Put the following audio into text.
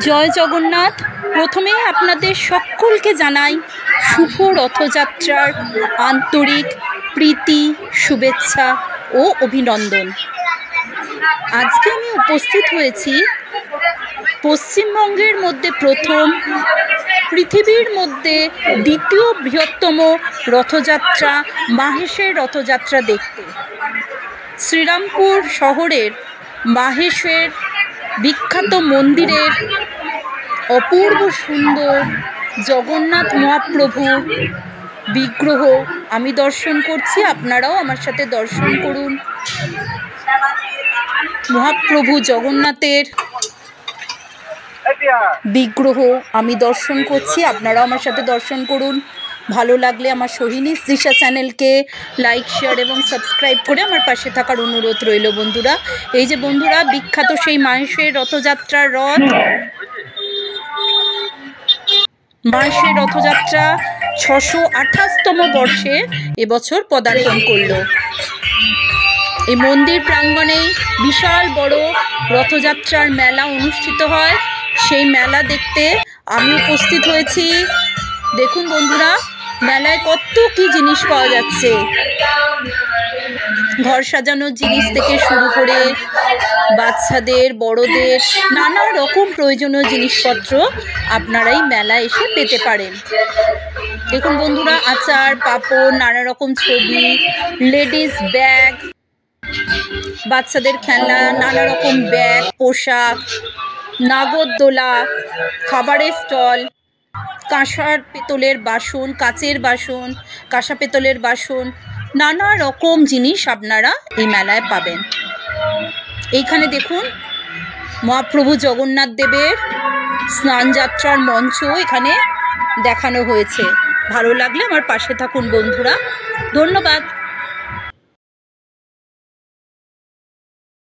জয় জগন্নাথ। প্রথমেই আপনাদের সকলকে জানাই শুভ রথযাত্রার আন্তরিক প্রীতি, শুভেচ্ছা ও অভিনন্দন। আজকে আমি উপস্থিত হয়েছি পশ্চিমবঙ্গের মধ্যে প্রথম, পৃথিবীর মধ্যে দ্বিতীয় বৃহত্তম রথযাত্রা মাহেশের রথযাত্রা দেখতে। শ্রীরামপুর শহরের মাহেশের বিখ্যাত মন্দিরের অপূর্ব সুন্দর জগন্নাথ মহাপ্রভুর বিগ্রহ আমি দর্শন করছি, আপনারাও আমার সাথে দর্শন করুন। মহাপ্রভু জগন্নাথের বিগ্রহ আমি দর্শন করছি, আপনারাও আমার সাথে দর্শন করুন। ভালো লাগলে আমার সোহিনী দিশা চ্যানেলকে লাইক, শেয়ার এবং সাবস্ক্রাইব করে আমার পাশে থাকার অনুরোধ রইল বন্ধুরা। এই যে বন্ধুরা, বিখ্যাত সেই মাহেশের রথযাত্রার রথ, মাহেশের রথযাত্রা 628তম বর্ষে এবছর পদার্পণ করল। এই মন্দির প্রাঙ্গণেই বিশাল বড় রথযাত্রার মেলা অনুষ্ঠিত হয়। সেই মেলা দেখতে আমি উপস্থিত হয়েছি। দেখুন বন্ধুরা, মেলায় কত কি জিনিস পাওয়া যাচ্ছে। ঘর সাজানোর জিনিস থেকে শুরু করে বাচ্চাদের, বড়দের নানা রকম প্রয়োজনীয় জিনিসপত্র আপনারা এই মেলায় এসে পেতে পারেন। দেখুন বন্ধুরা, আচার, পাঁপড়, নানা রকম ছবি, লেডিস ব্যাগ, বাচ্চাদের খেলনা, নানা রকম ব্যাগ, পোশাক, নাগরদোলা, খাবারের স্টল, কাঁসার পেতলের বাসন, কাচের বাসন, কাঁসা পেতলের বাসন, নানা রকম জিনিস আপনারা এই মেলায় পাবেন। এইখানে দেখুন মহাপ্রভু জগন্নাথ দেবের স্নানযাত্রার মঞ্চ এখানে দেখানো হয়েছে। ভালো লাগলে আমার পাশে থাকুন বন্ধুরা। ধন্যবাদ।